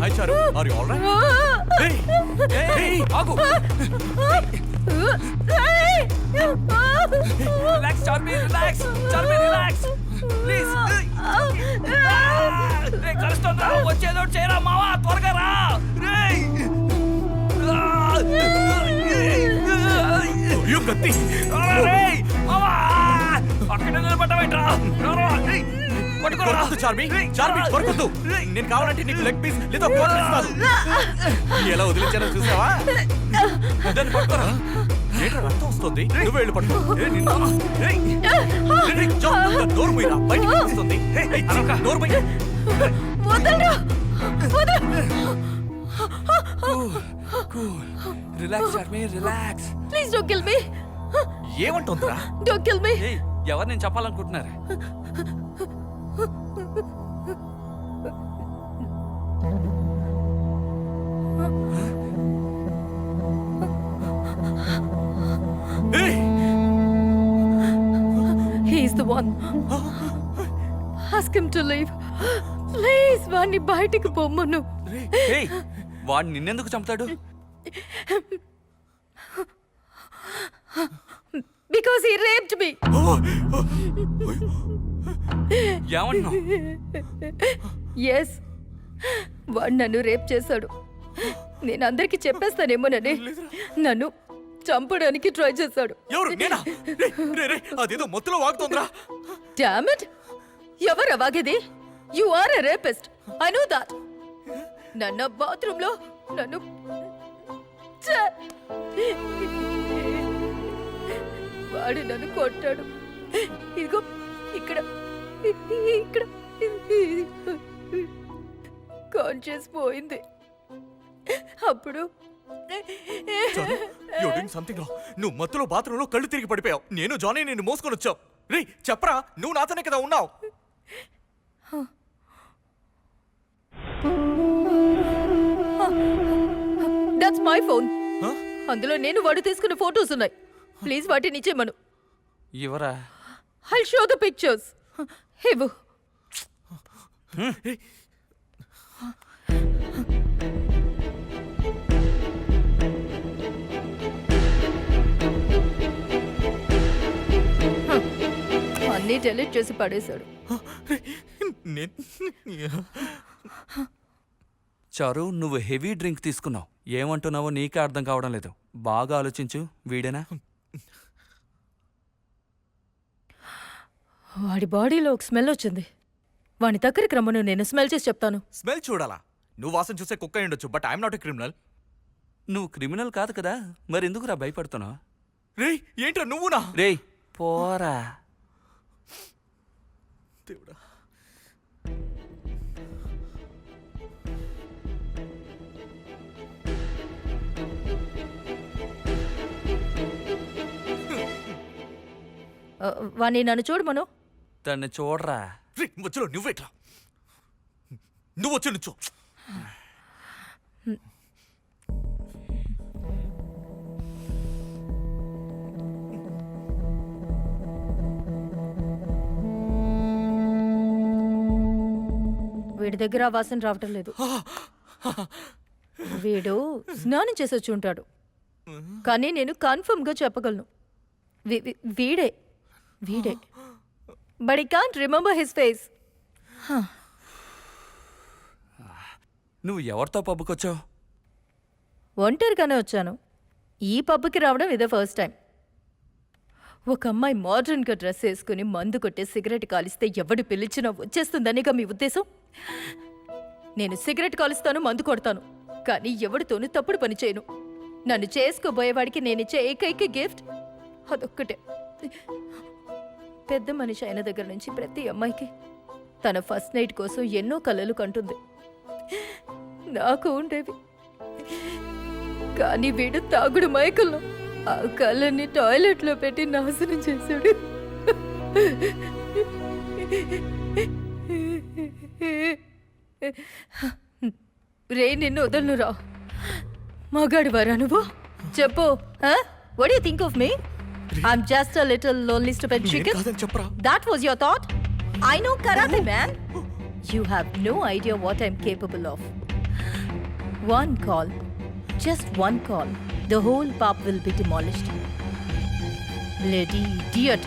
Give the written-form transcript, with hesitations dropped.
Hi Charu, are you all right? Hey, hey, ఆగు. Relax, Charmi, relax. Charmi, relax. Please. రే కలుస్తుందా? వచ్చేదో చేయరా మావా, త్వరగా రా. రేయ్. You కత్తి. రేయ్, మావా. అక్కడే నిలబడ్డావేంట్రా? పట్టుకోరా. చార్మి, చార్మి కొరకొద్దు. నేను కావాలంటే నీకు లెగ్ పీస్ లేదా కోట్ ఇస్తాను. ఎలా వదిలించానో చూసావా? దాన్ని పట్టుకోరా. ఏంట్రా రక్తం వస్తుంది? నువ్వు వెళ్ళి పట్టుకో. నోరు పోయిరా, బయటికి వస్తుంది. నోరు పోయి. Relax Charmi, relax. Please don't kill me. ఏమంటుందిరా? Don't kill me. ఎవరు నేను చెప్పాలనుకుంటున్నారు? He's the one. Ask him to leave. Please, వాణ్ణి బయటికి పొమ్మను. వాడు నిన్నెందుకు చంపుతాడు? Because he raped me. ఏమన్నావు? Yes. వాడు నన్ను రేప్ చేశాడు. నేను అందరికి చెప్పేస్తానేమోనని నన్ను చంపడానికి ట్రై చేశాడు. ఎవరు? నేనా? అదేదో మొత్తంలో వాగుతోందిరా. Damn it! ఎవరు వాగేది? You are a rapist. I know that. నన్ను బాత్రూమ్ లో నన్ను వాడు నన్ను కొట్టాడు. ఇదిగో ఇక్కడ ఇక్కడ కాన్షియస్ పోయింది. అప్పుడు నువ్వు మత్తులో బాత్రూంలో కళ్ళు తిరిగి పడిపోయావు. నేను జానీ నిన్ను మోసుకొని వచ్చావు. రే చెప్పరా, నువ్వు నాతోనే కదా ఉన్నావు. That's my phone. అందులో నేను వాడు తీసుకున్న ఫోటోస్ ఉన్నాయి. ప్లీజ్ వాటిని ఇచ్చేమను. ఎవరా? I'll show the pictures. ఇవ్వు. అన్నీ డెలీట్ చేసి పడేశాడు. చారు, నువ్వు హెవీ డ్రింక్ తీసుకున్నావు. ఏమంటున్నావో నీకే అర్థం కావడం లేదు. బాగా ఆలోచించు. వీడేనా? వాడి బాడీలో ఒక స్మెల్ వచ్చింది. వాడి దగ్గరికి రమ్మను, నేను స్మెల్ చేసి చెప్తాను. స్మెల్ చూడాలా? నువ్వు వాసన చూసే కుక్క అయి ఉండొచ్చు, but I'm not a criminal. నువ్వు క్రిమినల్ కాదు కదా, మరి ఎందుకురా భయపడుతున్నావు? రేయ్ ఏంట్రా నువ్వునా? రేయ్ పోరా. దేవుడా. వాణ్ణి నన్ను చూడమను. తన్ని చూడరా. వచ్చలో నువ్వేట్రా? నువ్వు వచ్చి నుంచో. వీడి దగ్గర ఆ వాసన రావటం లేదు. వీడు స్నానం చేసి వచ్చి ఉంటాడు. కానీ నేను కన్ఫర్మ్ గా చెప్పగలను వీడే వీడే. But I can't remember his face. నువ్వు ఎవరితో పబ్బుకొచ్చావు? ఒంటరిగానే వచ్చాను. ఈ పబ్కి రావడం ఇదే ఫస్ట్ టైం. ఒక అమ్మాయి మోడర్న్గా డ్రెస్ వేసుకుని మందు కొట్టే సిగరెట్ కాలిస్తే ఎవడు పిలిచినా వచ్చేస్తుందనిగా మీ ఉద్దేశం? నేను సిగరెట్ కాలుస్తాను, మందు కొడతాను, కానీ ఎవడితోనూ తప్పుడు పని చేయను. నన్ను చేసుకోబోయేవాడికి నేనిచ్చే ఏకైక గిఫ్ట్ అదొక్కటే. పెద్ద మనిషి అయిన దగ్గర నుంచి ప్రతి అమ్మాయికి తన ఫస్ట్ నైట్ కోసం ఎన్నో కలలు కంటుంది. నాకు ఉండేవి. కానీ వీడు తాగుడు మైకల్లో ఆ కళ్ళని టాయిలెట్లో పెట్టి నాశనం చేశాడు. రే నిన్ను వదలను రా. మగాడివారా నువ్వు? చెప్పు. What do you think of me? I'm just a little lonely stupid chicken. That was your thought? I know karate, man. You have no idea what I'm capable of. One call, just one call, the whole pub will be demolished. Bloody idiot.